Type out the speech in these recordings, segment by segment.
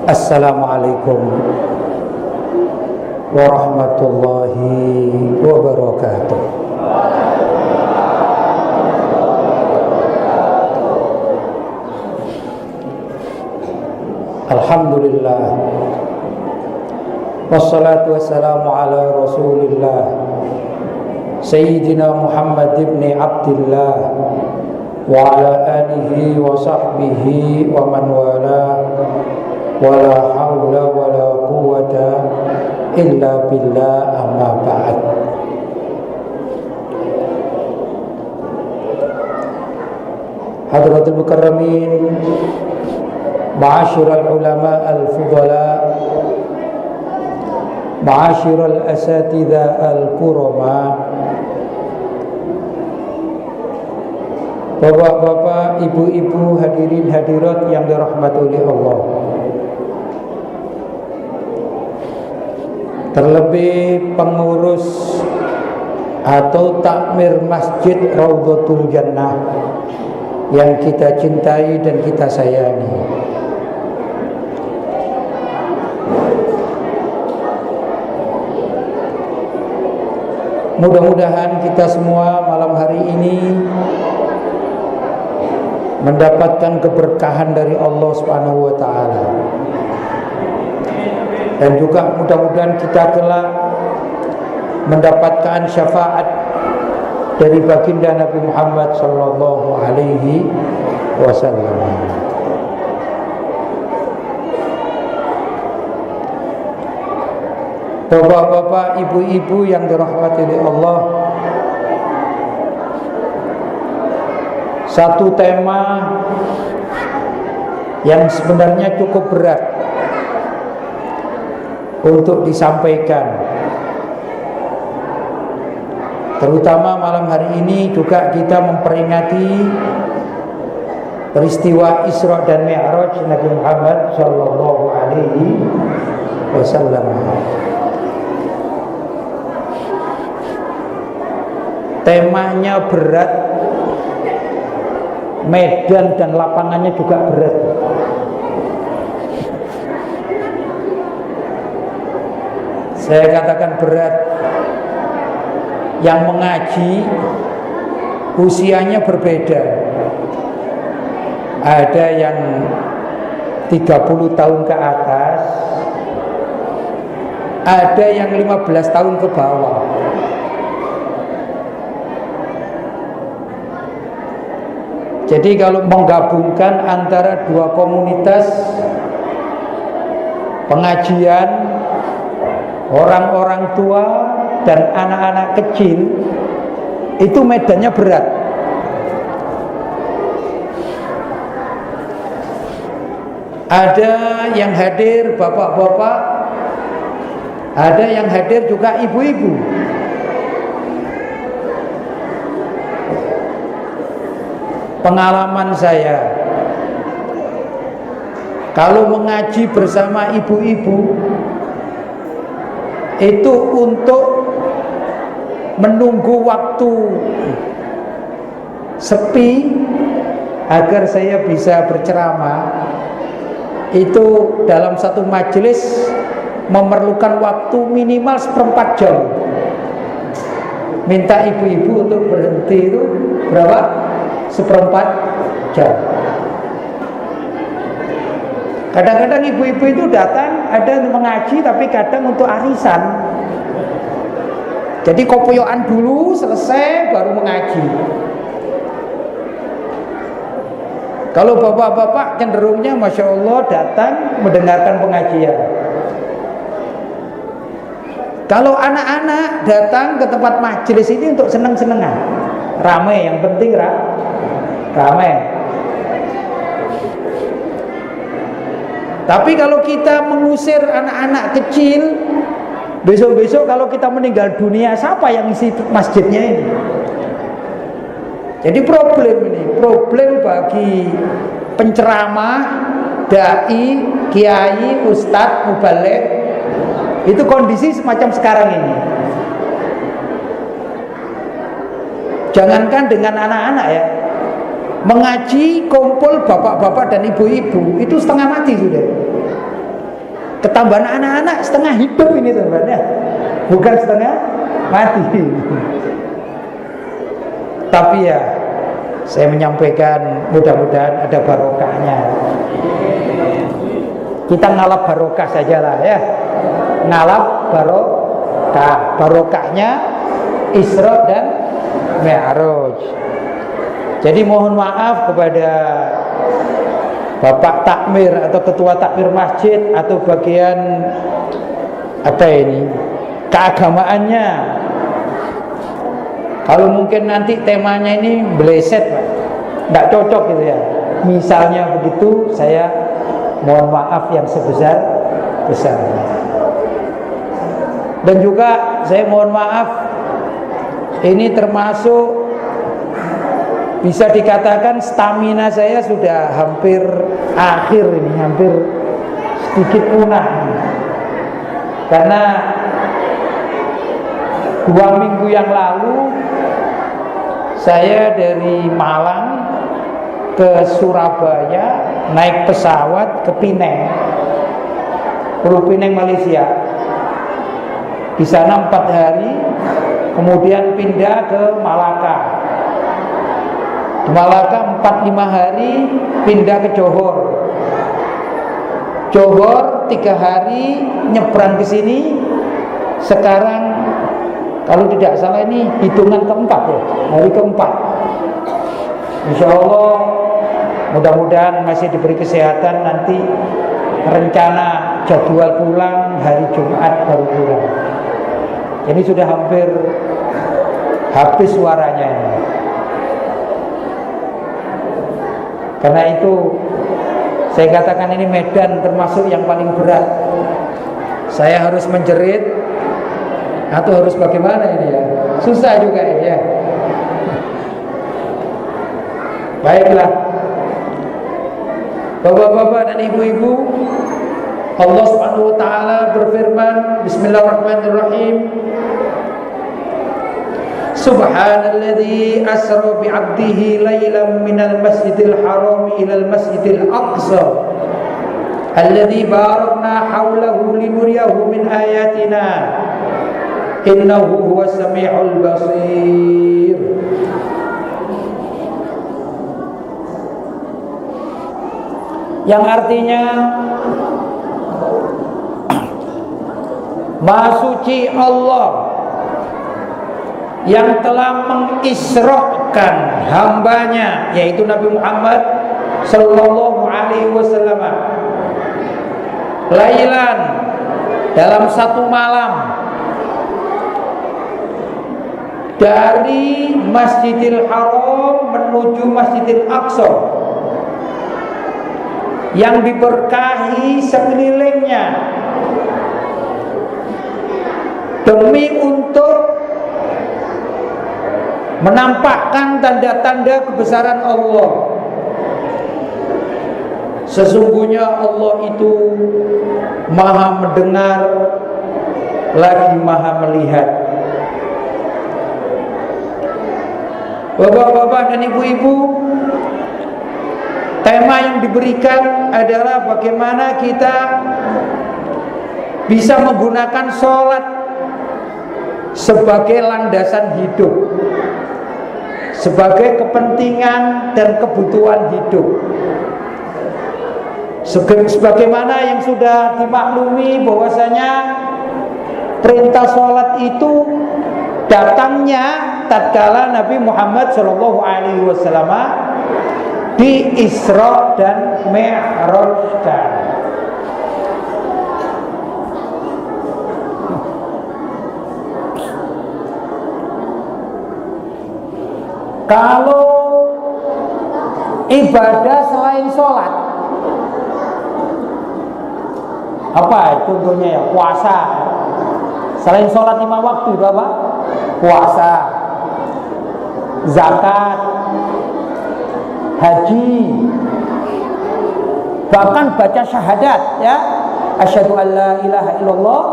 Assalamualaikum warahmatullahi wabarakatuh. Alhamdulillah, wassalatu wassalamu ala rasulillah Sayyidina Muhammad ibn Abdillah wa ala alihi wa sahbihi wa man wala wala hawla wala quwwata illa billah, amma ba'd. Hadratul mukarramin, ma'asyiral ulama al-fudala, ma'asyiral asatidha al-kurama, bapak-bapak, ibu-ibu, hadirin hadirat yang dirahmati oleh Allah. Terlebih pengurus atau takmir Masjid Raudhatul Jannah yang kita cintai dan kita sayangi. Mudah-mudahan kita semua malam hari ini mendapatkan keberkahan dari Allah Subhanahu wa taala. Dan juga mudah-mudahan kita kelak mendapatkan syafaat dari baginda Nabi Muhammad sallallahu alaihi wasallam. Bapak-bapak, ibu-ibu yang dirahmati oleh Allah, satu tema yang sebenarnya cukup berat untuk disampaikan, terutama malam hari ini juga kita memperingati peristiwa Isra dan Mi'raj Nabi Muhammad sallallahu alaihi wasallam. Temanya berat, medan dan lapangannya juga berat. Saya katakan berat. Yang mengaji usianya berbeda. Ada yang 30 tahun ke atas, ada yang 15 tahun ke bawah. Jadi kalau menggabungkan antara dua komunitas pengajian, orang-orang tua dan anak-anak kecil, itu medannya berat. Ada yang hadir bapak-bapak, ada yang hadir juga ibu-ibu. Pengalaman saya, kalau mengaji bersama ibu-ibu itu untuk menunggu waktu sepi agar saya bisa berceramah, itu dalam satu majelis memerlukan waktu minimal 1/4 jam. Minta ibu-ibu untuk berhenti itu berapa? 1/4 jam. Kadang-kadang ibu-ibu itu datang, ada yang mengaji tapi kadang untuk arisan. Jadi kopoyokan dulu, selesai baru mengaji. Kalau bapak-bapak cenderungnya Masya Allah datang mendengarkan pengajian. Kalau anak-anak datang ke tempat majelis ini untuk seneng-senengan, ramai, yang penting ramai. Tapi kalau kita mengusir anak-anak kecil, besok-besok kalau kita meninggal dunia, siapa yang isi masjidnya ini? Jadi problem bagi penceramah, dai, kiai, ustadz, mubaligh, itu kondisi semacam sekarang ini. Jangankan dengan anak-anak ya, mengaji kumpul bapak-bapak dan ibu-ibu itu setengah mati sudah. ketambahan anak-anak setengah hidup ini teman-teman ya, bukan setengah mati. Tapi ya saya menyampaikan mudah-mudahan ada barokahnya. Kita ngalap barokah sajalah ya, ngalap barokah. Barokahnya Isra dan Mi'raj. Jadi mohon maaf kepada Bapak Takmir atau Ketua Takmir Masjid atau bagian apa ini keagamaannya, kalau mungkin nanti temanya ini bleset Pak, nggak cocok gitu ya, misalnya begitu, saya mohon maaf yang sebesar-besarnya. Dan juga saya mohon maaf, ini termasuk bisa dikatakan stamina saya sudah hampir akhir ini, hampir sedikit punah. Karena 2 minggu yang lalu saya dari Malang ke Surabaya naik pesawat ke Pineng, Pulau Pineng, Malaysia. Di sana 4 hari, kemudian pindah ke Malaka. Di Malaka 4-5 hari, pindah ke Johor. Johor 3 hari, nyebrang ke sini. Sekarang kalau tidak salah ini hitungan keempat ya, hari keempat. Insya Allah mudah-mudahan masih diberi kesehatan, nanti rencana jadwal pulang hari Jumat baru pulang. Ini sudah hampir habis suaranya ini. Karena itu saya katakan ini medan termasuk yang paling berat. Saya harus menjerit atau harus bagaimana ini ya, susah juga ini ya. Baiklah Bapak-bapak dan ibu-ibu, Allah Subhanahu wa taala berfirman, Bismillahirrahmanirrahim, Subhanalladzi asra bi'abdihi lailan minal masjidil haram ilal masjidil aqsa alladzi barakna haulahu linuriyahu min ayatina innahu huwas samiul basir. Yang artinya Maha suci Allah yang telah mengisrohkan hambanya, yaitu Nabi Muhammad Sallallahu Alaihi Wasallam, lailan, dalam satu malam, dari Masjidil Haram menuju Masjidil Aqsa yang diberkahi sekelilingnya, demi untuk menampakkan tanda-tanda kebesaran Allah. Sesungguhnya Allah itu Maha mendengar lagi Maha melihat. Bapak-bapak dan ibu-ibu, tema yang diberikan adalah bagaimana kita bisa menggunakan sholat sebagai landasan hidup, sebagai kepentingan dan kebutuhan hidup. Sebagaimana yang sudah dimaklumi bahwasanya perintah sholat itu datangnya tatkala Nabi Muhammad SAW di Isra dan Mi'rajkan. Kalau ibadah selain sholat, apa contohnya ya? Puasa. Selain sholat 5 waktu itu apa? Puasa, zakat, haji, bahkan baca syahadat ya, asyhadu an la ilaha illallah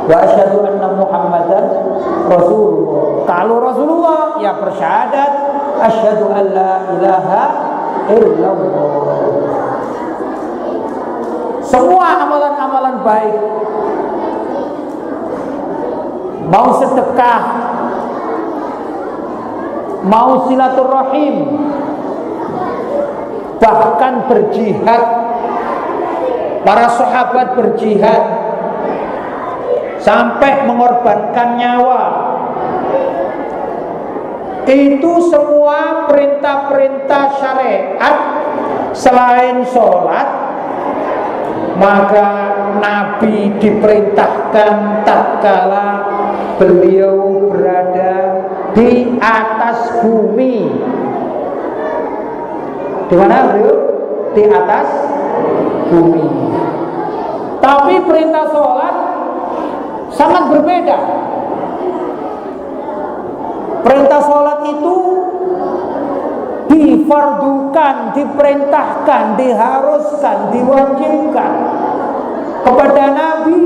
wa asyhadu anna muhammadan rasulullah. Kalau Rasulullah ya bersyahadat asyhadu an la ilaha illallah. semua amalan-amalan baik, mau sedekah, mau silaturahim, bahkan berjihad. Para sahabat berjihad sampai mengorbankan nyawa. Itu semua perintah-perintah syariat selain sholat, maka Nabi diperintahkan tatkala beliau berada di atas bumi. Di mana beliau? Di atas bumi. Tapi perintah sholat sangat berbeda. Perintah sholat itu difardukan, diperintahkan, diharuskan, diwajibkan kepada Nabi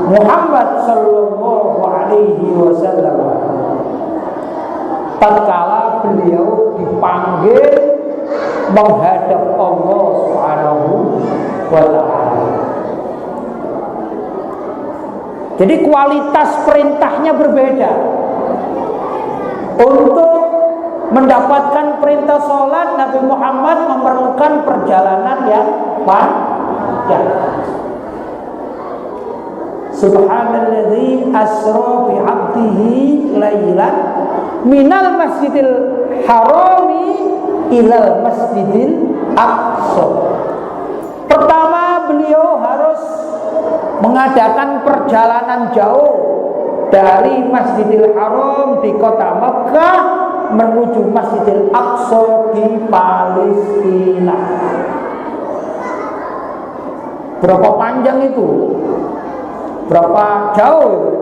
Muhammad sallallahu alaihi wasallam tatkala beliau dipanggil menghadap Allah Subhanahu wa ta'ala. Jadi kualitas perintahnya berbeda. Untuk mendapatkan perintah sholat, Nabi Muhammad memerlukan perjalanan yang panjang. Subhanalladzi asra bi 'abdihi lailan minal masjidil harami ilal masjidil aqsa. Pertama, beliau harus mengadakan perjalanan jauh dari Masjidil Haram di kota Makkah menuju Masjidil Aqsa di Palestina. Berapa panjang itu? Berapa jauh itu?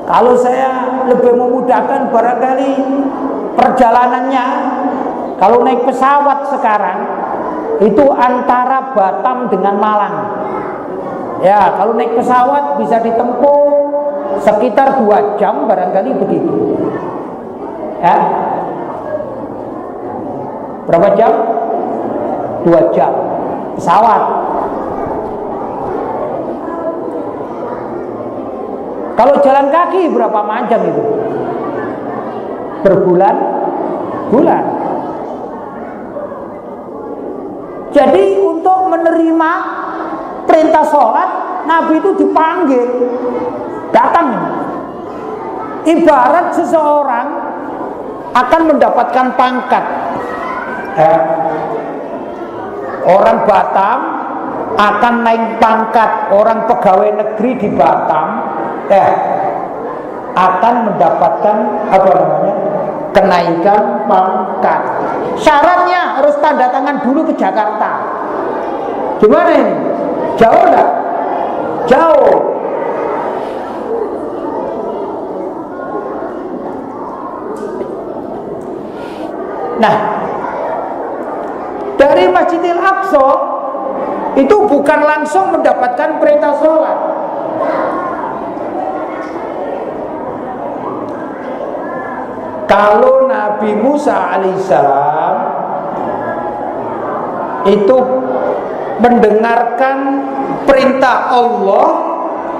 Kalau saya lebih memudahkan barangkali perjalanannya, kalau naik pesawat sekarang itu antara Batam dengan Malang. Ya, kalau naik pesawat bisa ditempuh sekitar 2 jam barangkali begitu. Ya. Berapa jam? 2 jam pesawat. Kalau jalan kaki berapa jam itu? Berbulan-bulan. Jadi untuk menerima perintah sholat, Nabi itu dipanggil, datang. Ibarat seseorang akan mendapatkan pangkat. Orang Batam akan naik pangkat, orang pegawai negeri di Batam akan mendapatkan kenaikan pangkat. Syaratnya harus tanda tangan dulu ke Jakarta. Gimana ini? Jauh enggak? Jauh. Nah, dari Masjidil Aqsa itu bukan langsung mendapatkan perintah sholat. Kalau Nabi Musa alaihissalam itu mendengarkan perintah Allah,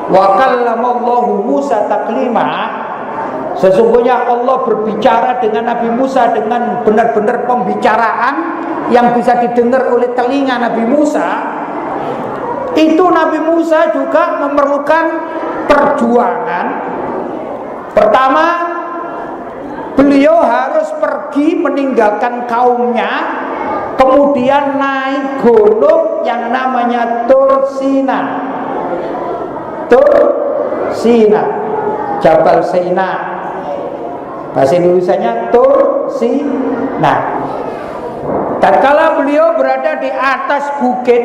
wa kallamallahu Musa taklima, sesungguhnya Allah berbicara dengan Nabi Musa dengan benar-benar pembicaraan yang bisa didengar oleh telinga Nabi Musa. Itu Nabi Musa juga memerlukan perjuangan. Pertama, beliau harus pergi meninggalkan kaumnya, kemudian naik gunung yang namanya Tur Sina. Tur Sina, Jabal Sina. Bahasa Indonesianya Tur Sina. Tatkala beliau berada di atas bukit,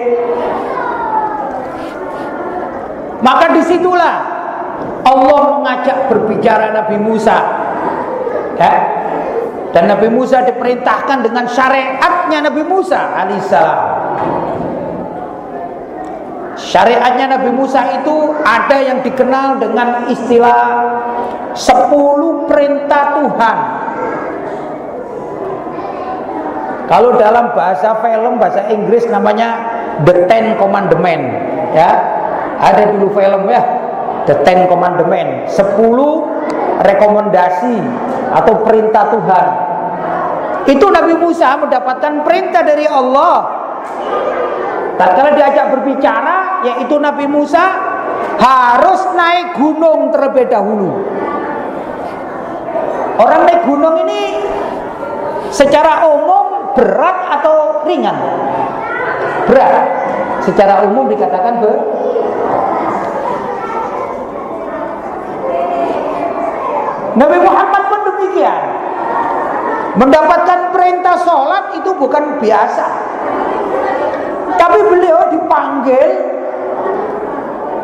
maka disitulah Allah mengajak berbicara Nabi Musa. Dan Nabi Musa diperintahkan dengan syariatnya Nabi Musa alaihissalam. Syariatnya Nabi Musa itu ada yang dikenal dengan istilah 10 perintah Tuhan. Kalau dalam bahasa film, bahasa Inggris namanya The Ten Commandment, ya. Ada dulu film ya, The Ten Commandment, 10 rekomendasi atau perintah Tuhan. Itu Nabi Musa mendapatkan perintah dari Allah. Tatkala diajak berbicara, yaitu Nabi Musa harus naik gunung terlebih dahulu. Orang naik gunung ini secara umum berat atau ringan? Berat. Secara umum dikatakan Nabi Muhammad pun demikian. Mendapatkan perintah sholat itu bukan biasa. Tapi beliau dipanggil,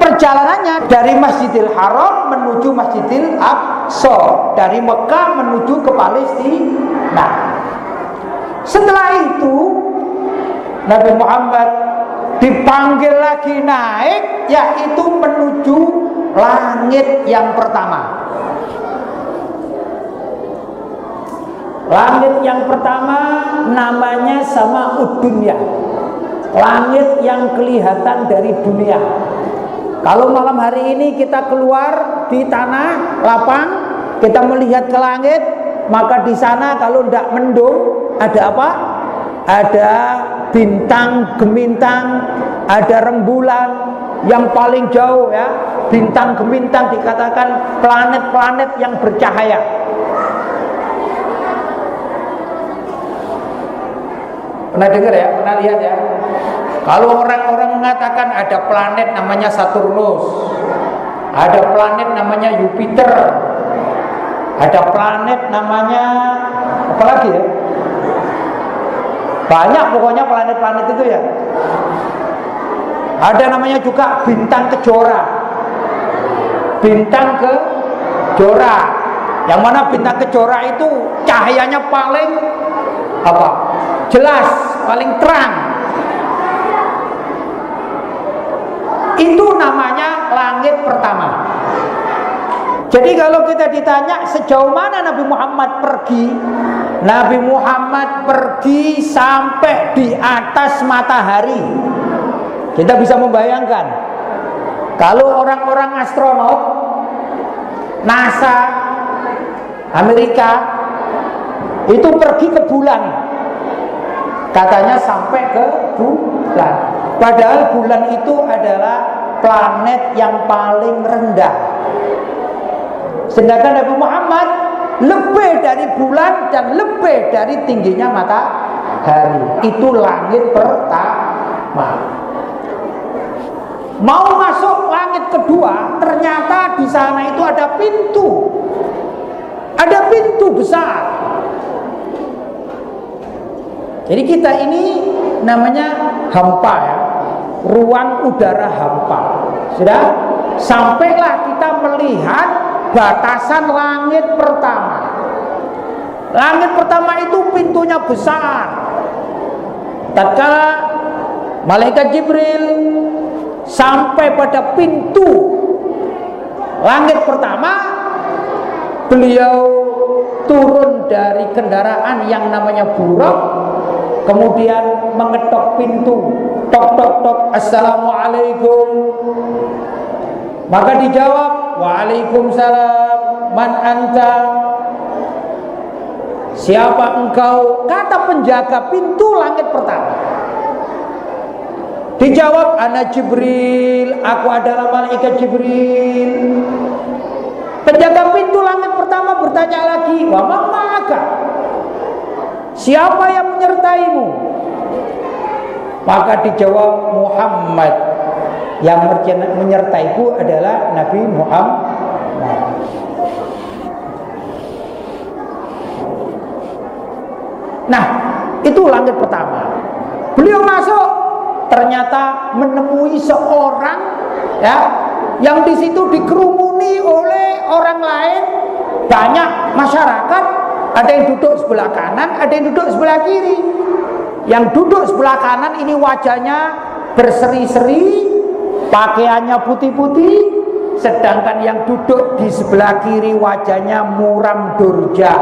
perjalanannya dari Masjidil Haram menuju Masjidil Aqsa, dari Mekah menuju ke Palestina. Setelah itu Nabi Muhammad dipanggil lagi naik, yaitu menuju langit yang pertama. Langit yang pertama namanya Sama'ud Dunya, langit yang kelihatan dari dunia. Kalau malam hari ini kita keluar di tanah lapang, kita melihat ke langit, maka di sana kalau tidak mendung, ada apa? Ada bintang gemintang, ada rembulan. Yang paling jauh ya, bintang gemintang dikatakan planet-planet yang bercahaya. Pernah dengar ya, pernah lihat ya. Kalau orang-orang mengatakan ada planet namanya Saturnus, ada planet namanya Jupiter, ada planet namanya apa lagi ya? Banyak pokoknya planet-planet itu ya. Ada namanya juga bintang kejora. Bintang kejora. Yang mana bintang kejora itu cahayanya paling apa? Jelas, paling terang. Itu namanya langit pertama. Jadi kalau kita ditanya sejauh mana Nabi Muhammad pergi, Nabi Muhammad pergi sampai di atas matahari. Kita bisa membayangkan, kalau orang-orang astronot NASA Amerika itu pergi ke bulan, katanya sampai ke bulan. Padahal bulan itu adalah planet yang paling rendah. Sedangkan Nabi Muhammad lebih dari bulan dan lebih dari tingginya matahari. Itu langit pertama. Mau masuk langit kedua, ternyata di sana itu ada pintu. Ada pintu besar. Jadi kita ini namanya hampa ya, ruang udara hampa. Sudah, sampailah kita melihat batasan langit pertama. Langit pertama itu pintunya besar. Tatkala malaikat Jibril sampai pada pintu langit pertama, beliau turun dari kendaraan yang namanya buraq, kemudian mengetok pintu, tok tok tok, assalamualaikum. Maka dijawab, waalaikumsalam, man anta, siapa engkau? Kata penjaga pintu langit pertama. Dijawab, ana Jibril, aku adalah malaikat Jibril. Penjaga pintu langit pertama bertanya lagi, wa man ma'aka, siapa yang menyertaimu? Maka dijawab, Muhammad, yang menyertaiku adalah Nabi Muhammad. Nah, itu langit pertama. Beliau masuk, ternyata menemui seorang ya, yang di situ dikerumuni oleh orang lain, banyak masyarakat. Ada yang duduk sebelah kanan, ada yang duduk sebelah kiri. Yang duduk sebelah kanan ini wajahnya berseri-seri, pakaiannya putih-putih. Sedangkan yang duduk di sebelah kiri wajahnya muram durja.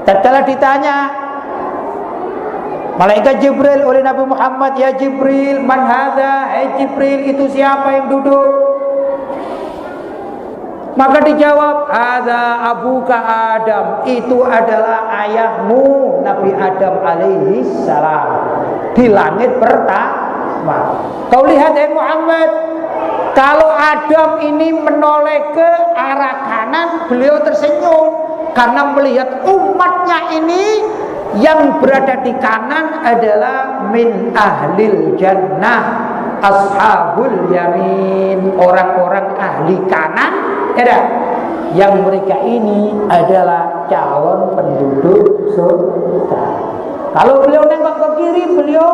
Tatkala ditanya, Malaikat Jibril oleh Nabi Muhammad, ya Jibril, man hadza? Hai Jibril, itu siapa yang duduk? Maka dijawab, hadza abuka Adam, itu adalah ayahmu Nabi Adam alaihi salam di langit pertama. Kau lihat ya Muhammad, kalau Adam ini menoleh ke arah kanan, beliau tersenyum karena melihat umatnya ini yang berada di kanan adalah min ahlil jannah, ashabul yamin, orang-orang ahli kanan, ya, yang mereka ini adalah calon penduduk surga. Kalau beliau nengok ke kiri, beliau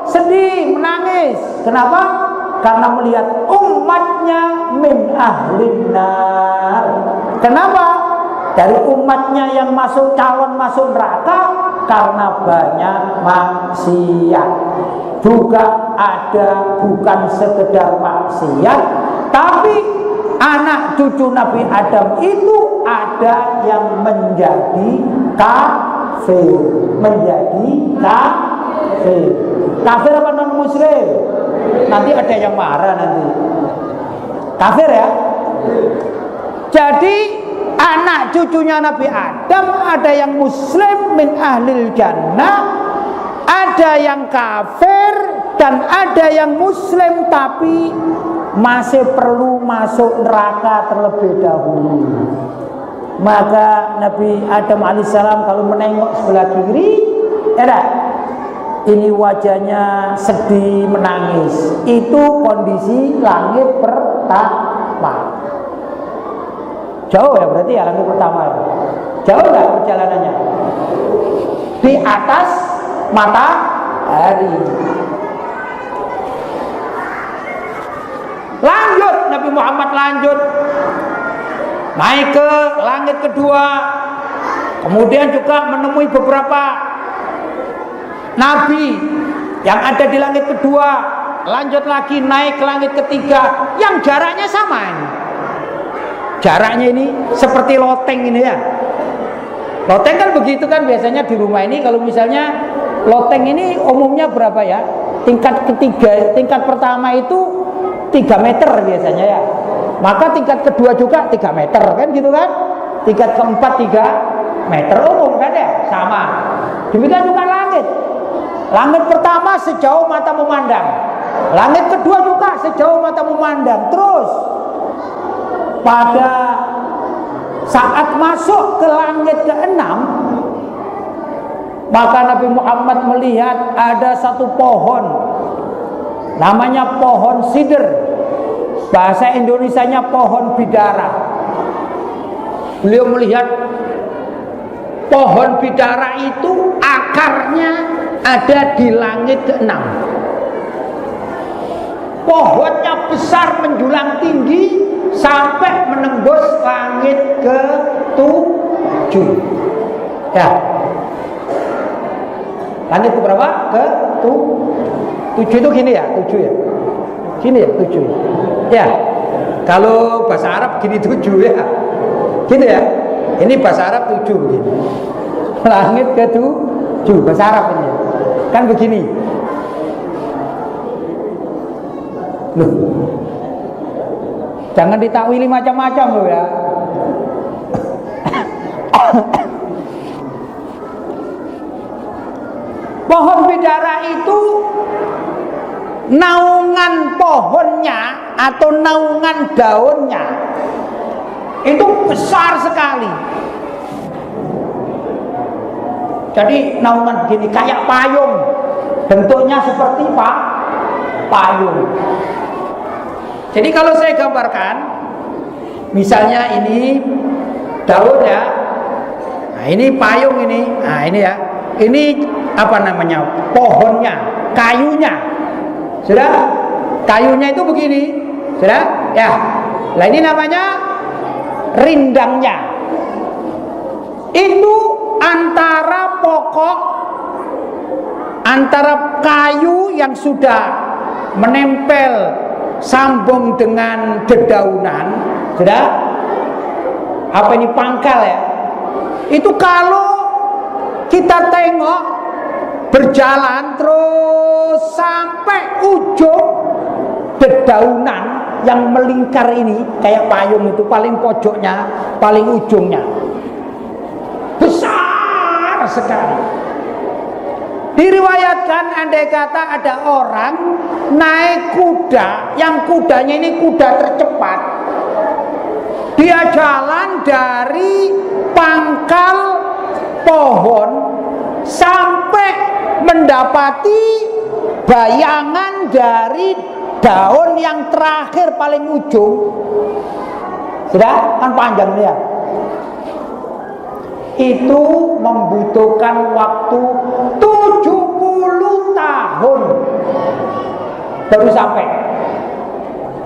sedih, menangis. Kenapa? Karena melihat umatnya min ahlin nar. Kenapa? Dari umatnya yang calon masuk neraka karena banyak maksiat. Juga ada bukan sekedar maksiat, tapi anak cucu Nabi Adam itu ada yang menjadi kafir. Menjadi kafir. Kafir apa non muslim? Nanti ada yang marah nanti. Kafir ya. Jadi anak cucunya Nabi Adam ada yang muslim min ahlil jannah, ada yang kafir, dan ada yang muslim tapi masih perlu masuk neraka terlebih dahulu. Maka Nabi Adam alaihissalam kalau menengok sebelah kiri, ini wajahnya sedih, menangis. Itu kondisi langit pertama. Jauh ya berarti ya langit pertama itu. Jauh nggak perjalanannya? Di atas matahari. Lanjut, Nabi Muhammad lanjut naik ke langit kedua. Kemudian juga menemui beberapa nabi yang ada di langit kedua. Lanjut lagi naik ke langit ketiga yang jaraknya sama ini. Jaraknya ini seperti loteng ini ya. Loteng kan begitu kan biasanya di rumah ini. Kalau misalnya loteng ini umumnya berapa ya? Tingkat ketiga, tingkat pertama itu 3 meter biasanya ya. Maka tingkat kedua juga 3 meter kan gitu kan. Tingkat keempat 3 meter umum kan ya, sama. Demikian juga langit. Langit pertama sejauh mata memandang. Langit kedua juga sejauh mata memandang. Terus pada saat masuk ke langit ke-6, maka Nabi Muhammad melihat ada satu pohon, namanya pohon sidr. Bahasa Indonesianya pohon bidara. Beliau melihat pohon bidara itu akarnya ada di langit ke-6. Pohonnya besar menjulang tinggi sampai menembus langit ke-7. Ya. Langit ke berapa? Ke-7 itu gini ya, 7 ya. Gini ya, 7. Ya. Kalau bahasa Arab gini 7 ya. Gitu ya. Ini bahasa Arab 7 begini. Langit ke-7 bahasa Arab ini. Kan begini. Loh. Jangan ditakwili macam-macam loh ya. Pohon bidara itu naungan pohonnya atau naungan daunnya itu besar sekali. Jadi naungan begini kayak payung, bentuknya seperti payung. Jadi kalau saya gambarkan, misalnya ini daun ya, nah ini payung ini, nah ini ya, ini apa namanya, pohonnya, kayunya, sudah, kayunya itu begini, sudah, ya, nah ini namanya rindangnya, itu antara pokok, antara kayu yang sudah menempel sambung dengan dedaunan, sudah, apa ini pangkal ya, itu kalau kita tengok berjalan terus sampai ujung dedaunan yang melingkar ini kayak payung itu, paling pojoknya, paling ujungnya besar sekali. Diriwayatkan andai kata ada orang naik kuda, yang kudanya ini kuda tercepat, dia jalan dari pangkal pohon sampai mendapati bayangan dari daun yang terakhir paling ujung. Sudah kan panjang dia. Itu membutuhkan waktu 70 tahun baru sampai.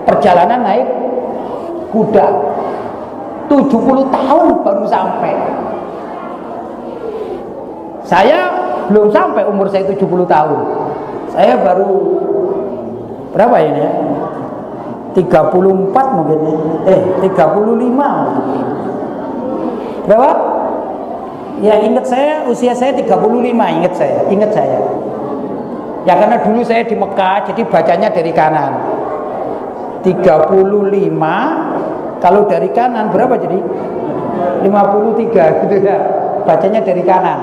Perjalanan naik kuda 70 tahun baru sampai. Saya belum sampai umur saya 70 tahun. Saya baru berapa ini ya? 34 mungkin ya. 35. Berapa? Ya ingat saya, usia saya 35, ingat saya. Ya karena dulu saya di Mekah, jadi bacanya dari kanan. 35 kalau dari kanan berapa jadi? 53 gitu ya. Bacanya dari kanan.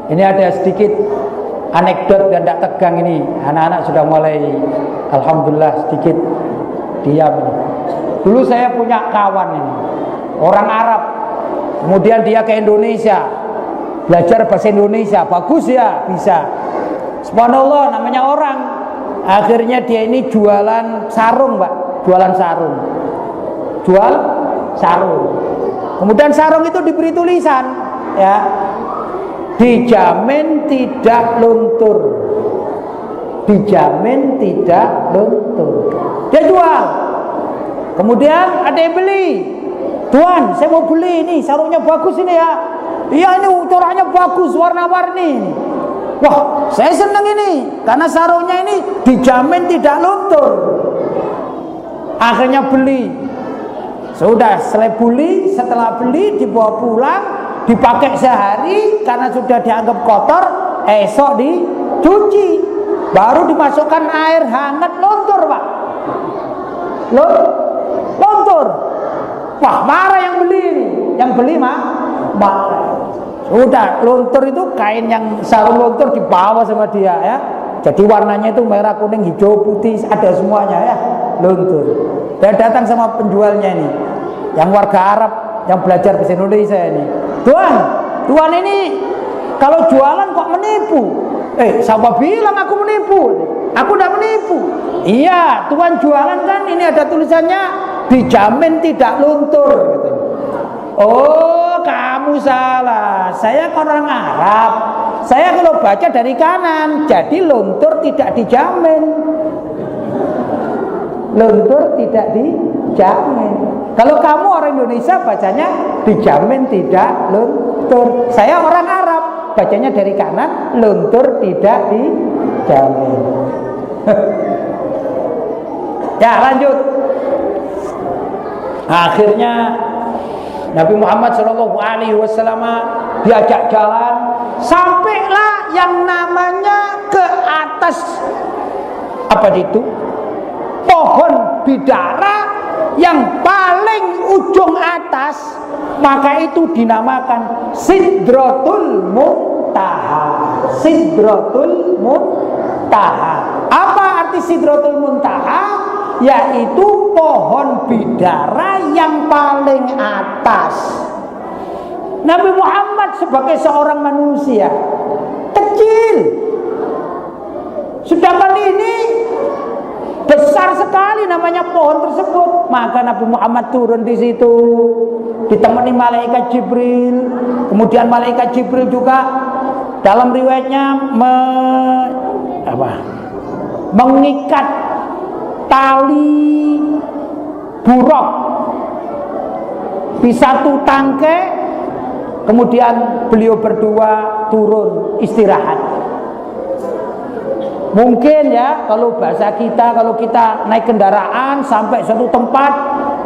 Ini ada sedikit anekdot dan tidak tegang ini. Anak-anak sudah mulai alhamdulillah sedikit diam ini. Dulu saya punya kawan ini, orang Arab. Kemudian dia ke Indonesia, belajar bahasa Indonesia, bagus ya, bisa. Subhanallah, namanya orang. Akhirnya dia ini jualan sarung, Pak. Jualan sarung. Jual sarung. Kemudian sarung itu diberi tulisan, ya. Dijamin tidak luntur. Dijamin tidak luntur. Dia jual. Kemudian ada yang beli. Tuan, saya mau beli ini, sarungnya bagus ini ya. Iya ini coraknya bagus, warna-warni. Wah, saya senang ini karena sarungnya ini dijamin tidak luntur. Akhirnya beli. Sudah setelah beli dibawa pulang, dipakai sehari karena sudah dianggap kotor, esok dicuci, baru dimasukkan air hangat, luntur, Pak. Luntur. Wah, marah yang beli ini. Yang beli marah. Sudah, luntur itu kain yang sarung luntur dibawa sama dia ya. Jadi warnanya itu merah, kuning, hijau, putih, ada semuanya ya. Luntur. Dia datang sama penjualnya ini, yang warga Arab yang belajar bahasa Indonesia ini. Tuan ini kalau jualan kok menipu? Siapa bilang aku menipu? Aku tidak menipu. Iya, tuan jualan kan ini ada tulisannya dijamin tidak luntur gitu. Oh, kamu salah. Saya kan orang Arab. Saya kalau baca dari kanan, jadi luntur tidak dijamin. Luntur tidak dijamin. Kalau kamu orang Indonesia bacanya dijamin tidak luntur. Saya orang Arab, bacanya dari kanan, luntur tidak dijamin. Ya, lanjut. Akhirnya Nabi Muhammad SAW diajak jalan, sampailah yang namanya ke atas apa itu? Pohon bidara yang paling ujung atas, maka itu dinamakan Sidratul Muntaha. Sidratul Muntaha. Apa arti Sidratul Muntaha? Yaitu pohon bidara yang paling atas. Nabi Muhammad sebagai seorang manusia kecil, sedangkan ini besar sekali namanya pohon tersebut. Maka Nabi Muhammad turun di situ, ditemani malaikat Jibril. Kemudian malaikat Jibril juga dalam riwayatnya mengikat tali buruk di satu tangkai. Kemudian beliau berdua turun istirahat. Mungkin ya kalau bahasa kita, kalau kita naik kendaraan sampai suatu tempat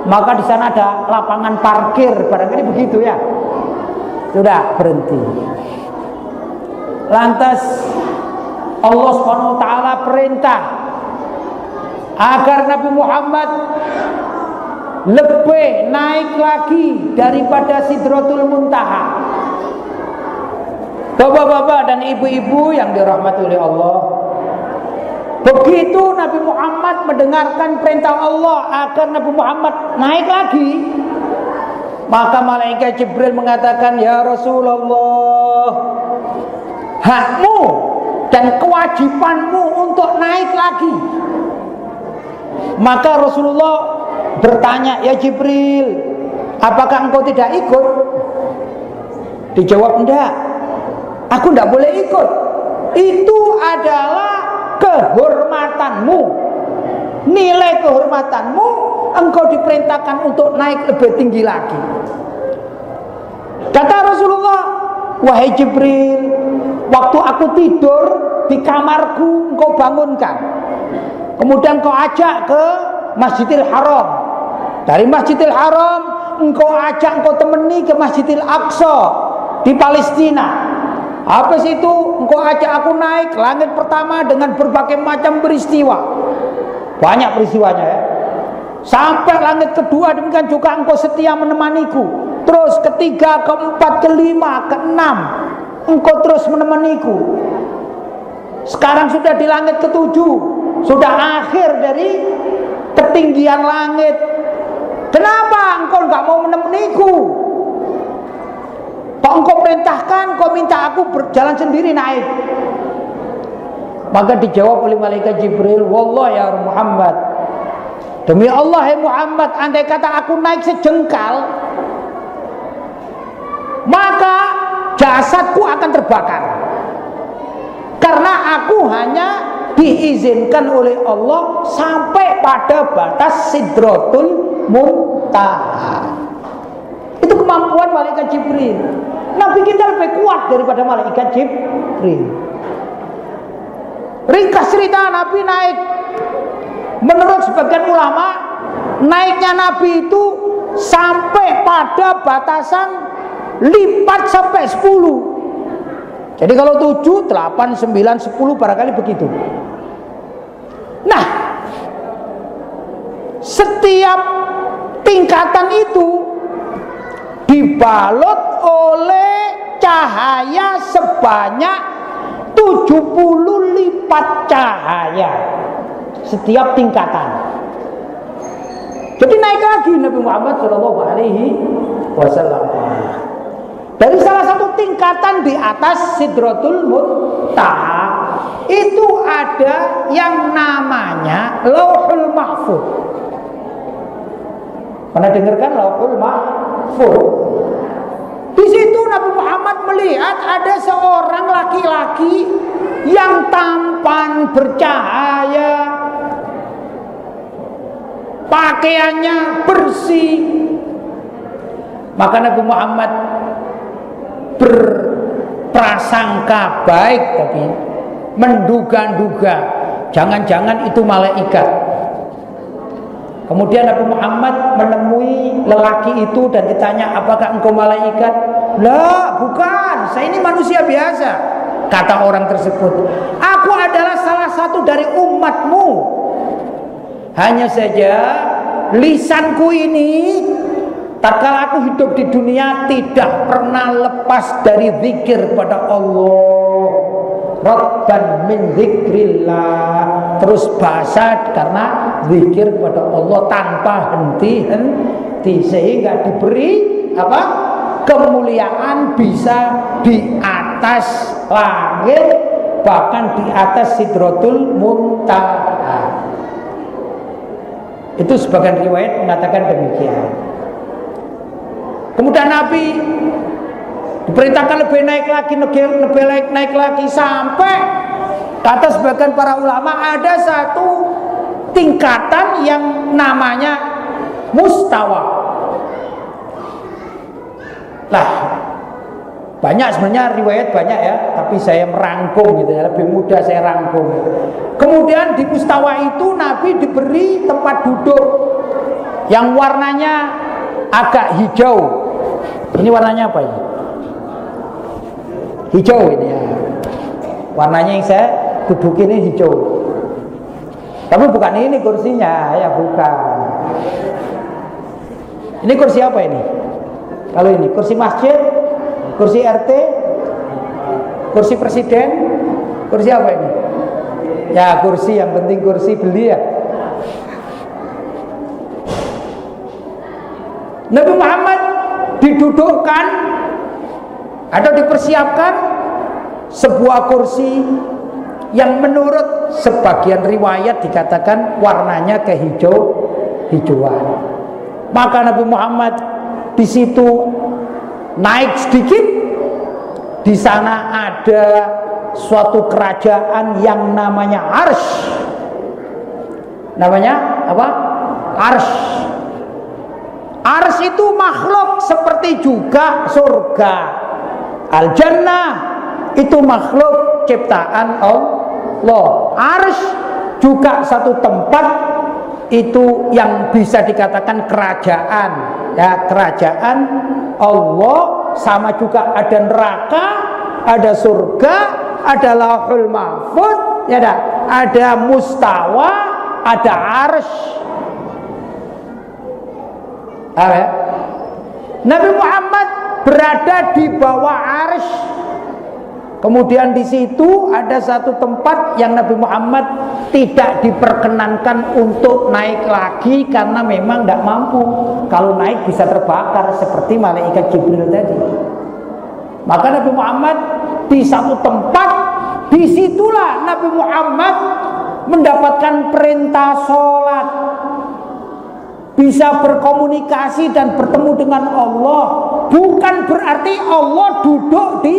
maka di sana ada lapangan parkir, barangkali begitu ya. Sudah berhenti. Lantas Allah Subhanahu wa taala perintah agar Nabi Muhammad lebih naik lagi daripada Sidratul Muntaha. Bapak-bapak dan ibu-ibu yang dirahmati oleh Allah, begitu Nabi Muhammad mendengarkan perintah Allah agar Nabi Muhammad naik lagi, maka malaikat Jibril mengatakan, ya Rasulullah, hakmu dan kewajibanmu untuk naik lagi. Maka Rasulullah bertanya, ya Jibril, apakah engkau tidak ikut? Dijawab, enggak, aku tidak boleh ikut. Itu adalah kehormatanmu, nilai kehormatanmu. Engkau diperintahkan untuk naik lebih tinggi lagi. Kata Rasulullah, wahai Jibril, waktu aku tidur di kamarku engkau bangunkan, kemudian kau ajak ke Masjidil Haram. Dari Masjidil Haram engkau ajak, engkau temani ke Masjidil Aqsa di Palestina. Habis itu engkau ajak aku naik ke langit pertama dengan berbagai macam peristiwa. Banyak peristiwanya ya. Sampai langit kedua, demikian juga engkau setia menemaniku. Terus ketiga, keempat, kelima, keenam, engkau terus menemaniku. Sekarang sudah di langit ketujuh, sudah akhir dari ketinggian langit. Kenapa engkau nggak mau menemaniku? Kok engkau perintahkan, kau minta aku berjalan sendiri naik? Maka dijawab oleh malaikat Jibril, wallah ya Muhammad, demi Allah ya Muhammad, andai kata aku naik sejengkal, maka jasadku akan terbakar. Karena aku hanya diizinkan oleh Allah sampai pada batas Sidratul Muntaha. Itu kemampuan malaikat Jibril. Nabi kita lebih kuat daripada malaikat Jibril. Ringkas cerita, Nabi naik. Menurut sebagian ulama, naiknya Nabi itu sampai pada batasan lipat sampai 10. Jadi kalau 7, 8, 9, 10 barangkali begitu. Nah, setiap tingkatan itu dibalut oleh cahaya sebanyak 70 lipat cahaya setiap tingkatan. Jadi naik lagi Nabi Muhammad SAW dari salah satu tingkatan di atas Sidratul Muntaha. Itu ada yang namanya Lauhul Mahfuz. Pernah dengarkan Lauhul Mahfuz? Di situ Nabi Muhammad melihat ada seorang laki-laki yang tampan bercahaya, pakaiannya bersih. Maka Nabi Muhammad berprasangka baik, tapi menduga-duga jangan-jangan itu malaikat. Kemudian Nabi Muhammad menemui lelaki itu dan ditanya, apakah engkau malaikat? Lah, bukan, saya ini manusia biasa. Kata orang tersebut, aku adalah salah satu dari umatmu. Hanya saja lisanku ini tatkala aku hidup di dunia tidak pernah lepas dari zikir pada Allah. Rabban min zikrillah, terus bahasa karena zikir kepada Allah tanpa henti-henti, sehingga diberi apa? Kemuliaan bisa di atas langit, bahkan di atas Sidratul Muntaha. Itu sebagian riwayat mengatakan demikian. Kemudian Nabi diperintahkan lebih naik lagi, lebih naik lagi, sampai kata sebagian para ulama ada satu tingkatan yang namanya mustawa. Lah, banyak sebenarnya riwayat banyak ya, tapi saya merangkum gitu ya, lebih mudah saya rangkum. Kemudian di mustawa itu Nabi diberi tempat duduk yang warnanya agak hijau. Ini warnanya apa ini? Hijau ini ya. Warnanya yang saya duduk ini hijau. Tapi bukan ini kursinya, ya bukan. Ini kursi apa ini? Kalau ini kursi masjid, kursi RT, kursi presiden, kursi apa ini? Ya kursi, yang penting kursi beli ya. Nabi Muhammad didudukkan atau dipersiapkan sebuah kursi yang menurut sebagian riwayat dikatakan warnanya kehijauan. Maka Nabi Muhammad di situ naik sedikit. Di sana ada suatu kerajaan yang namanya Arsy. Namanya apa? Arsy. Arsy itu makhluk seperti juga surga. Al-Jannah itu makhluk ciptaan Allah. Arsy juga satu tempat itu yang bisa dikatakan kerajaan. Ya, kerajaan Allah, sama juga ada neraka, ada surga, ada lauhul mahfuz, ya ada mustawa, ada arsy. Ya? Nabi Muhammad berada di bawah arsy. Kemudian di situ ada satu tempat yang Nabi Muhammad tidak diperkenankan untuk naik lagi karena memang tidak mampu. Kalau naik bisa terbakar seperti malaikat Jibril tadi. Maka Nabi Muhammad di satu tempat, disitulah Nabi Muhammad mendapatkan perintah sholat, bisa berkomunikasi dan bertemu dengan Allah. Bukan berarti Allah duduk di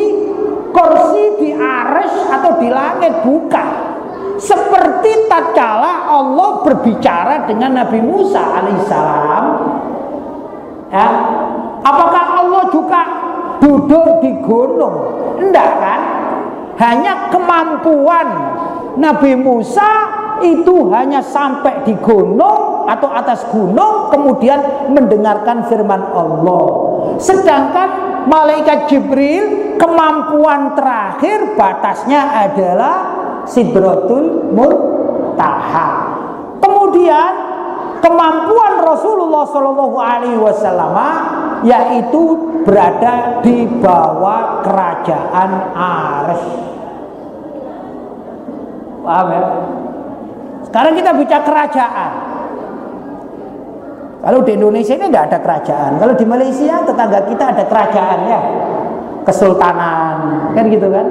kursi di arsy atau di langit, bukan. Seperti tatkala Allah berbicara dengan Nabi Musa alaihissalam, ya, apakah Allah juga duduk di gunung? Enggak kan? Hanya kemampuan Nabi Musa itu hanya sampai di gunung atau atas gunung, kemudian mendengarkan firman Allah. Sedangkan malaikat Jibril kemampuan terakhir batasnya adalah Sidratul Muntaha. Kemudian kemampuan Rasulullah Shallallahu Alaihi Wasallam yaitu berada di bawah kerajaan Arsy. Paham ya? Sekarang kita bicara kerajaan. Kalau di Indonesia ini tidak ada kerajaan. Kalau di Malaysia tetangga kita ada kerajaan ya, kesultanan, kan gitu kan.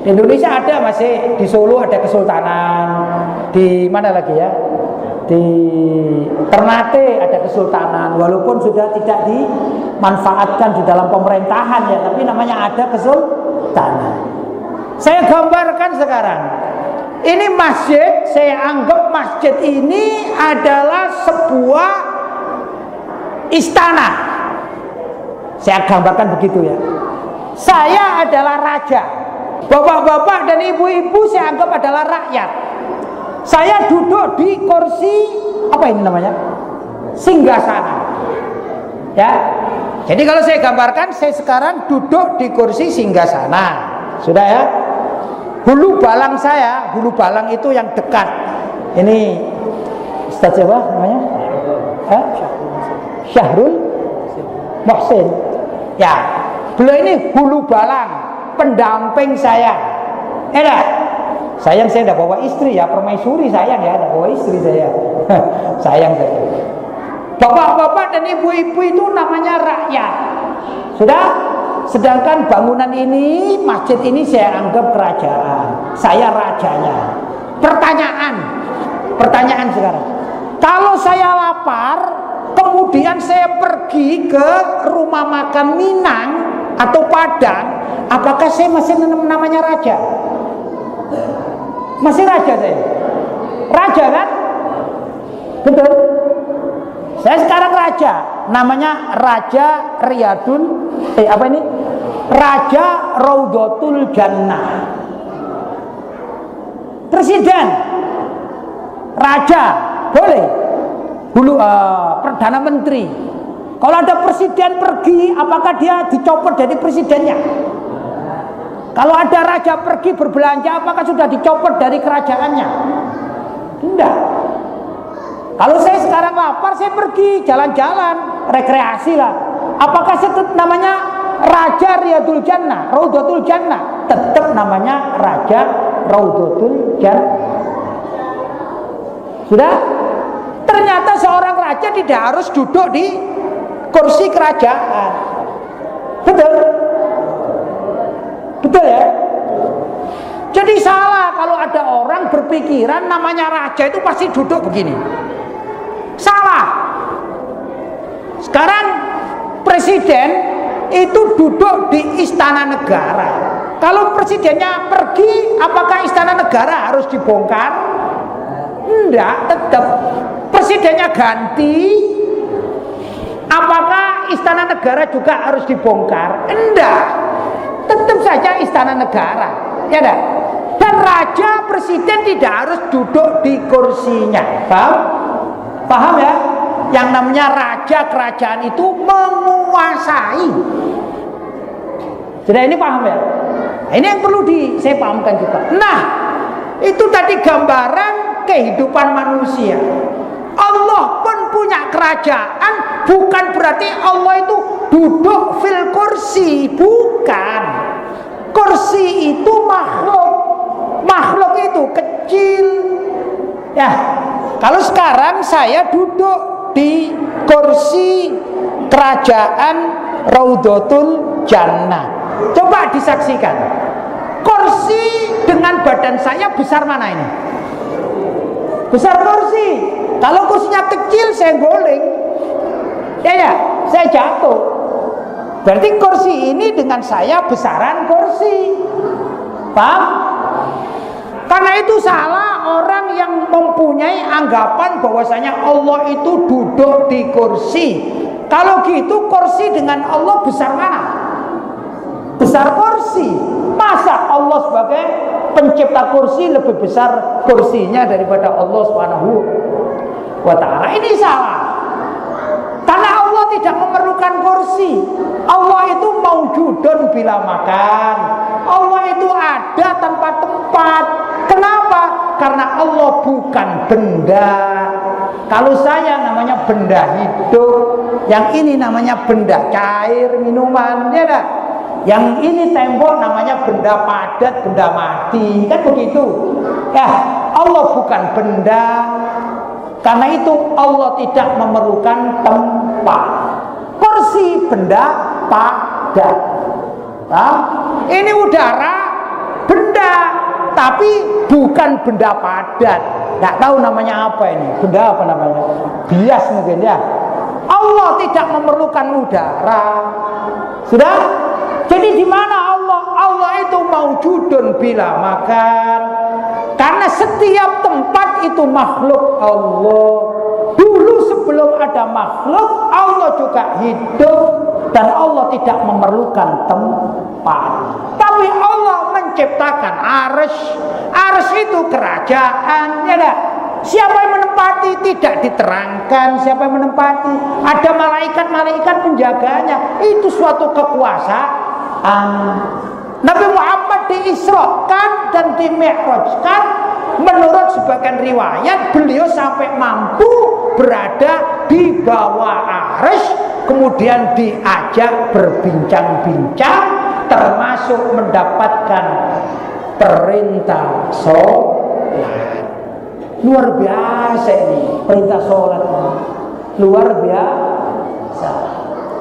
Di Indonesia ada masih, di Solo ada kesultanan, di mana lagi ya, di Ternate ada kesultanan, walaupun sudah tidak dimanfaatkan di dalam pemerintahan ya, tapi namanya ada kesultanan. Saya gambarkan sekarang, ini masjid, saya anggap masjid ini adalah sebuah istana. Saya gambarkan begitu ya. Saya adalah raja, bapak-bapak dan ibu-ibu saya anggap adalah rakyat. Saya duduk di kursi apa ini namanya? Singgasana. Ya. Jadi kalau saya gambarkan, saya sekarang duduk di kursi singgasana. Sudah ya? Hulu balang saya, hulu balang itu yang dekat. Ini Ustaz siapa namanya? Syahrul Muhsin. Ya, beliau ini hulu balang, pendamping saya. Sayang saya tidak bawa istri ya, permaisuri sayang ya, tidak bawa istri saya. Sayang saya. Bapak-bapak dan ibu-ibu itu namanya rakyat. Sudah? Sedangkan bangunan ini, masjid ini saya anggap kerajaan. Saya rajanya. Pertanyaan sekarang. Kalau saya lapar, kemudian saya pergi ke rumah makan Minang atau Padang, apakah saya masih namanya raja? Masih raja saya. Raja kan? Betul. Saya sekarang raja, namanya Raja Riyadun, apa ini? Raja Raudhatul Jannah. Presiden, raja, boleh? Perdana Menteri. Kalau ada presiden pergi, apakah dia dicopot dari presidennya? Kalau ada raja pergi berbelanja, apakah sudah dicopot dari kerajaannya? Tidak. Kalau saya sekarang lapar, saya pergi jalan-jalan, rekreasi lah. Apakah namanya Raja Riyadul Jannah, Raudatul Jannah? Tetap namanya Raja Raudatul Jannah. Sudah? Ternyata seorang raja tidak harus duduk di kursi kerajaan. Betul? Betul ya? Jadi salah kalau ada orang berpikiran namanya raja itu pasti duduk begini. Salah. Sekarang presiden itu duduk di istana negara. Kalau presidennya pergi, apakah istana negara harus dibongkar? Enggak, tetap. Presidennya ganti, apakah istana negara juga harus dibongkar? Enggak, tetap saja istana negara, ya enggak? Dan raja presiden tidak harus duduk di kursinya. Paham? Paham ya? Yang namanya raja kerajaan itu menguasai. Jadi ini paham ya? Ini yang perlu saya pahamkan juga. Nah, itu tadi gambaran kehidupan manusia. Allah pun punya kerajaan, bukan berarti Allah itu duduk fil kursi, bukan. Kursi itu makhluk. Makhluk itu kecil. Ya, kalau sekarang saya duduk di kursi kerajaan Raudatul Jannah. Coba disaksikan. Kursi dengan badan saya besar mana ini? Besar kursi. Kalau kursinya kecil saya guling, ya, saya jatuh. Berarti kursi ini dengan saya besaran kursi. Paham? Karena itu salah orang yang mempunyai anggapan bahwasanya Allah itu duduk di kursi. Kalau gitu kursi dengan Allah besar mana? Besar kursi. Masa Allah sebagai pencipta kursi lebih besar kursinya daripada Allah Subhanahu wa ta'ala? Ini salah. Karena Allah tidak memerlukan kursi. Allah itu maujudun bila makan. Allah itu ada tanpa tempat. Kenapa? Karena Allah bukan benda. Kalau saya namanya benda hidup, yang ini namanya benda cair, minuman, ya dah. Yang ini tembok namanya benda padat, benda mati, kan begitu. Ya, Allah bukan benda. Karena itu Allah tidak memerlukan tempat. Kursi benda padat. Nah, ini udara benda, tapi bukan benda padat. Nggak tahu namanya apa ini. Benda apa namanya? Bias mungkin ya. Allah tidak memerlukan udara. Sudah? Jadi di mana Allah? Allah itu maujudun bila makan. Karena setiap tempat itu makhluk Allah. Dulu sebelum ada makhluk, Allah juga hidup. Dan Allah tidak memerlukan tempat. Tapi Allah menciptakan arsy. Arsy itu kerajaan, ya dah. Siapa yang menempati tidak diterangkan. Siapa yang menempati? Ada malaikat-malaikat penjaganya. Itu suatu kekuasaan. Nabi Muhammad diisrokan dan dimi'rajkan. Menurut sebagian riwayat, beliau sampai mampu berada di bawah arsy, kemudian diajak berbincang-bincang, termasuk mendapatkan perintah sholat. Luar biasa ini perintah sholat, luar biasa.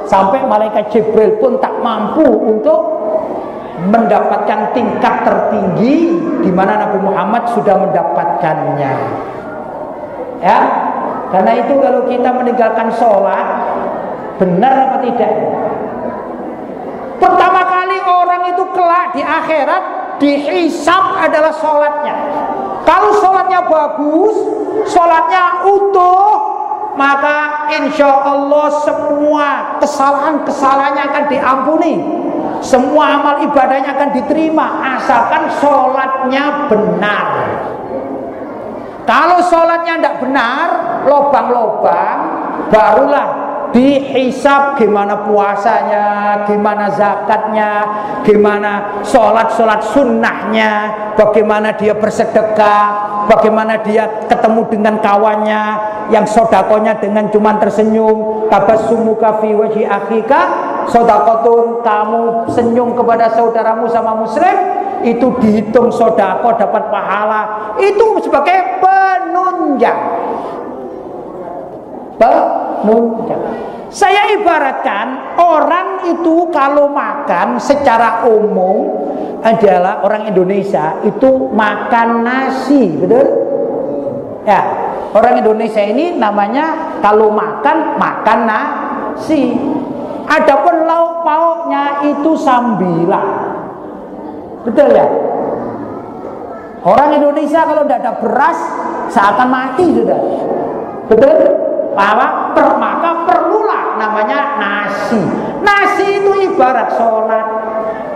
Sampai malaikat Jibril pun tak mampu untuk mendapatkan tingkat tertinggi di mana Nabi Muhammad sudah mendapatkannya. Ya, karena itu kalau kita meninggalkan sholat, benar apa tidak? Pertama kali orang itu kelak di akhirat dihisab adalah sholatnya. Kalau sholatnya bagus, sholatnya utuh, maka insya Allah semua kesalahan-kesalahannya akan diampuni. Semua amal ibadahnya akan diterima asalkan sholatnya benar. Kalau sholatnya tidak benar, lobang-lobang, barulah dihisab gimana puasanya, gimana zakatnya, gimana sholat sunnahnya, bagaimana dia bersedekah, bagaimana dia ketemu dengan kawannya yang sodakonya dengan cuman tersenyum. Tabassumuka fi wajhi akhika sodakotun, kamu senyum kepada saudaramu sama muslim, itu dihitung sodako, dapat pahala. Itu sebagai penunjang. Saya ibaratkan orang itu kalau makan secara umum adalah orang Indonesia itu makan nasi, betul? Ya, orang Indonesia ini namanya kalau makan nasi. Adapun lauk pauknya itu sambilan, betul ya? Orang Indonesia kalau tidak ada beras seakan mati sudah, betul? Maka perlulah namanya nasi. Nasi itu ibarat sholat.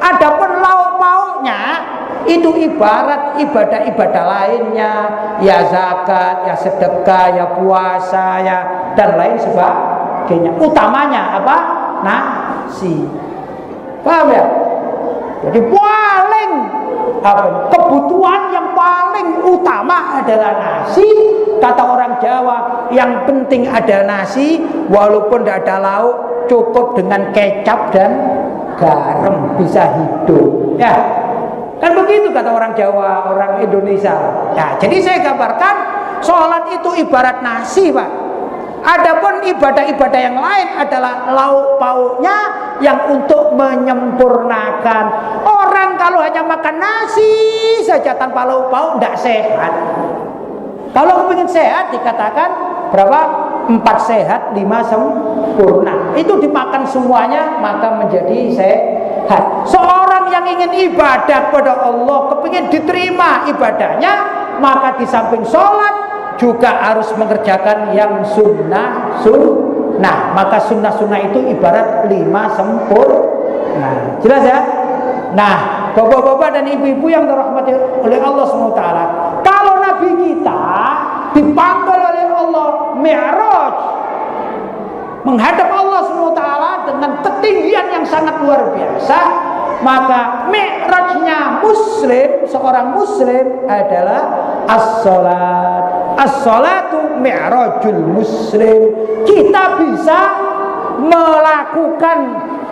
Adapun lauk pauknya itu ibarat ibadah-ibadah lainnya, ya zakat, ya sedekah, ya puasa, ya dan lain sebagainya. Utamanya apa? Nasi. Paham ya? Jadi paling kebutuhan yang paling utama adalah nasi. Kata orang Jawa, yang penting ada nasi, walaupun tidak ada lauk, cukup dengan kecap dan garam bisa hidup. Ya, kan begitu kata orang Jawa, orang Indonesia. Ya, jadi saya gambarkan, sholat itu ibarat nasi, Pak. Adapun ibadah-ibadah yang lain adalah lauk pauknya yang untuk menyempurnakan. Orang kalau hanya makan nasi saja tanpa lauk pauk tidak sehat. Kalau ingin sehat dikatakan berapa? 4 sehat 5 sempurna. Itu dimakan semuanya maka menjadi sehat. Seorang yang ingin ibadah kepada Allah, kepingin diterima ibadahnya, maka di samping sholat juga harus mengerjakan yang sunnah. Maka sunnah itu ibarat 5 sempurna. Jelas ya? Nah, bapak-bapak dan ibu-ibu yang dirahmati oleh Allah SWT, kalau Nabi kita dipanggil oleh Allah Mi'raj menghadap Allah SWT dengan ketinggian yang sangat luar biasa, maka mi'rajnya muslim, seorang muslim adalah as-salat. As-salatu mi'rajul muslim. Kita bisa melakukan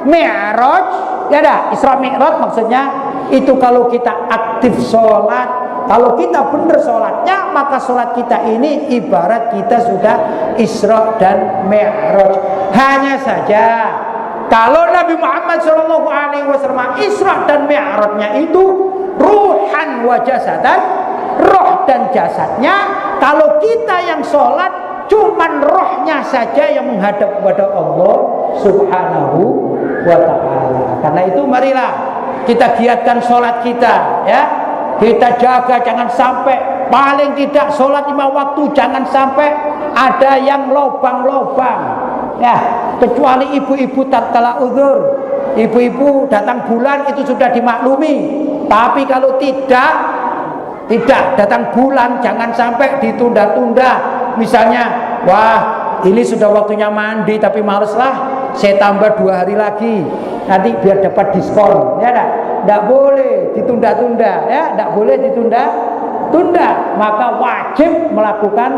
mi'raj, ya dah, Isra Mi'raj maksudnya itu kalau kita aktif sholat. Kalau kita benar sholatnya, maka sholat kita ini ibarat kita sudah Isra dan Mi'raj. Hanya saja kalau Nabi Muhammad SAW Isra dan Mi'rajnya itu ruhan wa jasadan, roh dan jasadnya. Kalau kita yang sholat cuman rohnya saja yang menghadap kepada Allah Subhanahu wa ta'ala. Karena itu marilah kita giatkan sholat kita, ya. Kita jaga jangan sampai, paling tidak sholat 5 waktu jangan sampai ada yang lobang-lobang, ya. Kecuali ibu-ibu tatkala uzur, ibu-ibu datang bulan itu sudah dimaklumi. Tapi kalau tidak datang bulan jangan sampai ditunda-tunda. Misalnya, wah ini sudah waktunya mandi tapi males lah, saya tambah 2 hari lagi nanti biar dapat diskon, ya tidak boleh ditunda-tunda, ya tidak boleh ditunda-tunda. Maka wajib melakukan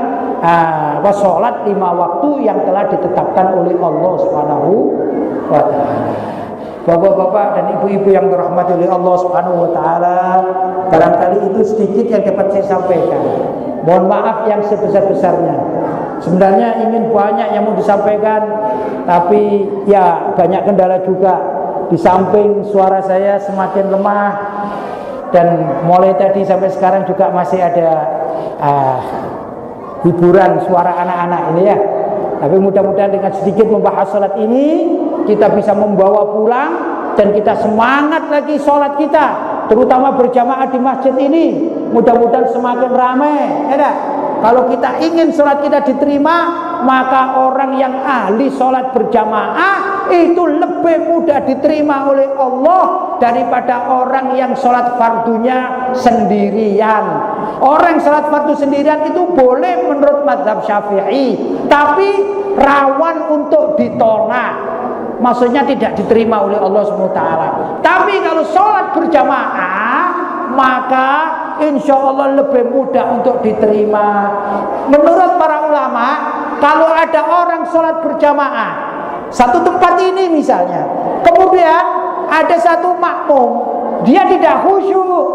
sholat 5 waktu yang telah ditetapkan oleh Allah Subhanahu wa ta'ala. Bapak-bapak dan ibu-ibu yang dirahmati oleh Allah Subhanahu wa ta'ala, barangkali itu sedikit yang dapat saya sampaikan. Mohon maaf yang sebesar-besarnya. Sebenarnya ingin banyak yang mau disampaikan, tapi ya banyak kendala juga. Di samping suara saya semakin lemah, dan mulai tadi sampai sekarang juga masih ada hiburan suara anak-anak ini, ya. Tapi mudah-mudahan dengan sedikit membahas sholat ini kita bisa membawa pulang dan kita semangat lagi sholat kita, terutama berjamaah di masjid ini. Mudah-mudahan semakin ramai, ya. Kalau kita ingin sholat kita diterima, maka orang yang ahli sholat berjamaah itu lebih mudah diterima oleh Allah daripada orang yang sholat fardunya sendirian. Orang salat fardu sendirian itu boleh menurut mazhab Syafi'i, tapi rawan untuk ditolak. Maksudnya tidak diterima oleh Allah SWT. Tapi kalau sholat berjamaah, maka insya Allah lebih mudah untuk diterima. Menurut para ulama, kalau ada orang sholat berjamaah satu tempat ini misalnya, kemudian ada satu makmum, dia tidak khusyuk,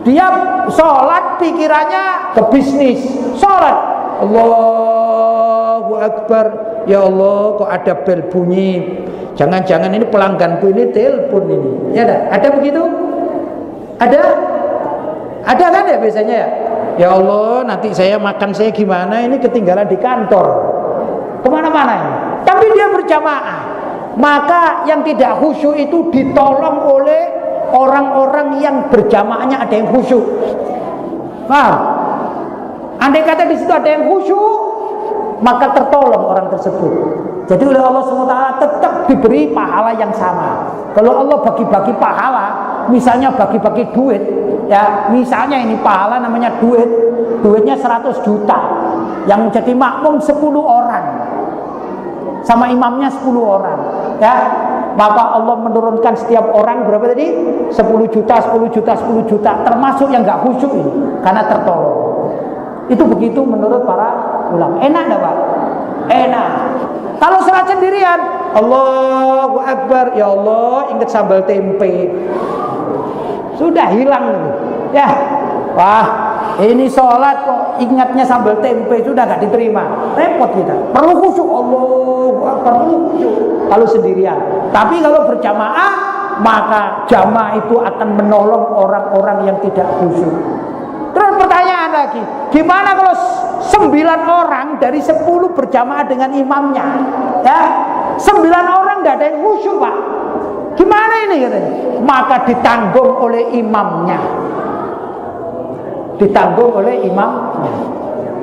dia sholat pikirannya ke bisnis, sholat Allahu Akbar, ya Allah kok ada bel bunyi, jangan-jangan ini pelangganku ini telepon ini, ya ada begitu? Ada kan ya biasanya ya? Ya Allah nanti saya makan saya gimana, ini ketinggalan di kantor, kemana-mana ini. Tapi dia berjamaah, maka yang tidak khusyuk itu ditolong oleh orang-orang yang berjamaahnya ada yang khusyuk. Paham? Andai kata di situ ada yang khusyuk, maka tertolong orang tersebut. Jadi oleh Allah SWT tetap diberi pahala yang sama. Kalau Allah bagi-bagi pahala, misalnya bagi-bagi duit, ya misalnya ini pahala namanya duit, duitnya 100 juta, yang jadi makmum 10 orang, sama imamnya 10 orang, ya maka Allah menurunkan setiap orang berapa tadi? 10 juta, 10 juta, 10 juta, termasuk yang gak khusyuk ini, karena tertolong. Itu begitu menurut para ulama. Enak gak Pak? Enak. Kalau sholat sendirian, Allahu Akbar, ya Allah ingat sambal tempe, sudah hilang nih. Ya, wah ini sholat kok ingatnya sambal tempe, sudah gak diterima, repot kita. Perlu khusyuk, Allahu Akbar, perlu khusyuk kalau sendirian. Tapi kalau berjamaah, maka jamaah itu akan menolong orang-orang yang tidak khusyuk. Terus pertanyaan lagi, gimana kalau 9 orang dari 10 berjamaah dengan imamnya, ya 9 orang tidak ada yang khusyuk Pak, gimana ini katanya? Maka ditanggung oleh imamnya, ditanggung oleh imamnya.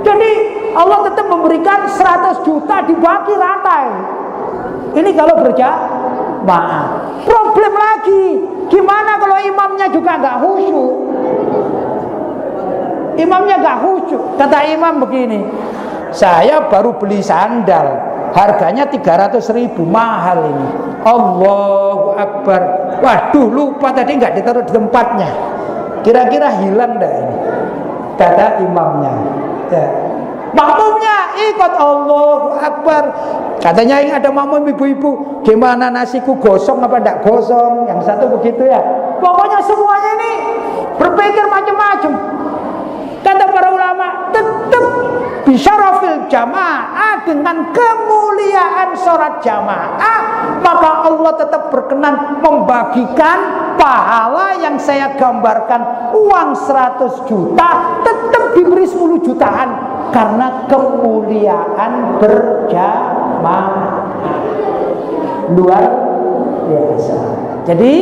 Jadi Allah tetap memberikan 100 juta dibagi rata. Ini kalau berjamaah. Problem lagi, gimana kalau imamnya juga nggak khusyuk? Imamnya gak khusyuk. Kata imam begini, saya baru beli sandal, harganya 300.000, mahal ini. Allahu Akbar. Waduh lupa tadi gak ditaruh di tempatnya, kira-kira hilang dah ini, kata imamnya, ya. Makmumnya ikut Allahu Akbar. Katanya yang ada makmum ibu-ibu, gimana nasiku gosong apa enggak gosong, yang satu begitu ya. Pokoknya semuanya ini berpikir macam-macam. Kata para ulama, tetap bisyarafil jamaah, dengan kemuliaan sholat jamaah, maka Allah tetap berkenan membagikan pahala yang saya gambarkan. Uang 100 juta tetap diberi 10 jutaan karena kemuliaan berjamaah. Luar biasa. Jadi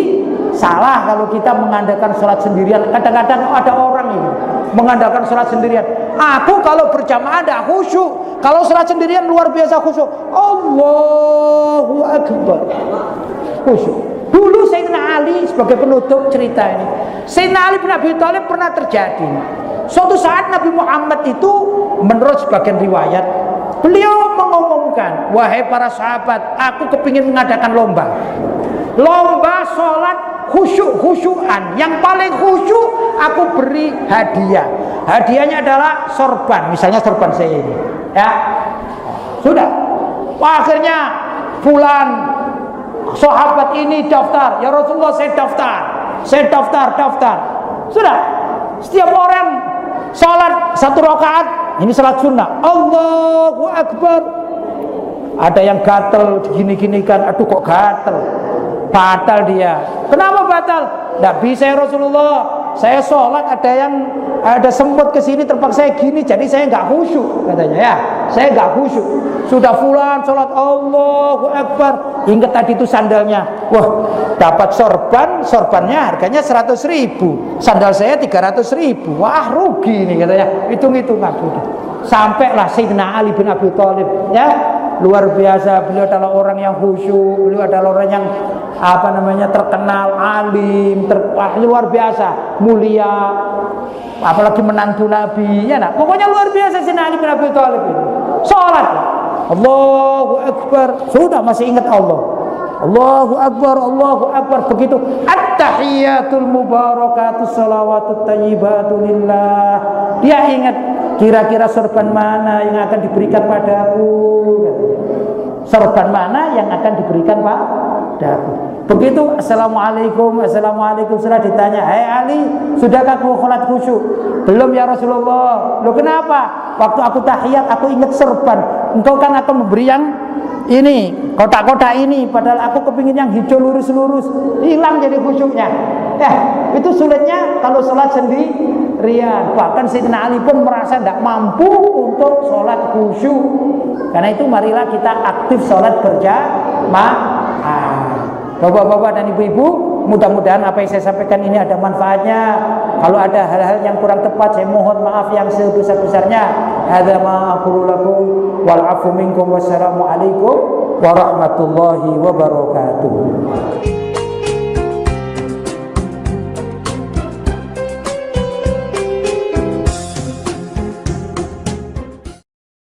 salah kalau kita mengandalkan sholat sendirian. Kadang-kadang ada orang ini mengandalkan sholat sendirian. Aku kalau berjamaah ada khusyuk, kalau sholat sendirian luar biasa khusyuk. Allahu Akbar, khusyuk. Dulu Sayyidina Ali sebagai penutup cerita ini, Sayyidina Ali bin Abi Thalib pernah terjadi. Suatu saat Nabi Muhammad itu menurut sebagian riwayat, beliau mengumumkan, wahai para sahabat, aku kepingin mengadakan lomba sholat khusyuk-khusyukan. Yang paling khusyuk aku beri hadiah. Hadiahnya adalah sorban, misalnya sorban saya ini, ya. Sudah. Wah, akhirnya fulan sahabat ini daftar, ya Rasulullah saya daftar. Sudah. Setiap orang sholat 1 rakaat, ini sholat sunnah, Allahu Akbar. Ada yang gatel gini-gini kan, aduh kok gatel, batal dia. Kenapa batal? Tidak bisa ya Rasulullah, saya sholat ada semut ke sini terpaksa saya gini, jadi saya nggak khusyuk katanya, ya saya nggak khusyuk. Sudah fulan sholat Allahu Akbar, ingat tadi itu sandalnya, wah dapat sorbannya harganya 100.000, sandal saya 300.000, wah rugi nih katanya, hitung-hitungan. Sampailah Sayyidina Ali bin Abi Thalib, ya luar biasa, beliau adalah orang yang khusyuk, beliau adalah orang yang terkenal alim, luar biasa mulia. apalagi menantu Nabi, ya nak. Pokoknya luar biasa si Ali bin Abi Thalib itu. Salat, Allahu Akbar, sudah masih ingat Allah. Allahu Akbar, Allahu Akbar. Begitu at-tahiyatul mubarakatus shalawatut thayyibatu lillah. Dia ingat kira-kira sorban mana yang akan diberikan padaku. Sorban mana yang akan diberikan padaku. Begitu assalamualaikum, assalamualaikum, sudah ditanya, hai Ali, sudahkah kau sholat khusyuk? Belum ya Rasulullah. Loh kenapa? Waktu aku tahiyat aku ingat serban. Engkau kan akan memberi yang ini, kotak-kotak ini, padahal aku kepingin yang hijau lurus-lurus. Hilang jadi khusyuknya. Ya, itu sulitnya kalau sholat sendirian. Bahkan Sayyidina Ali pun merasa tidak mampu untuk sholat khusyuk. Karena itu marilah kita aktif sholat berjamaah. Bapak-bapak dan ibu-ibu, mudah-mudahan apa yang saya sampaikan ini ada manfaatnya. Kalau ada hal-hal yang kurang tepat, saya mohon maaf yang sebesar-besarnya. Hadza ma aqulu lakum wal 'afwu minkum wassalamu alaikum warahmatullahi wabarakatuh.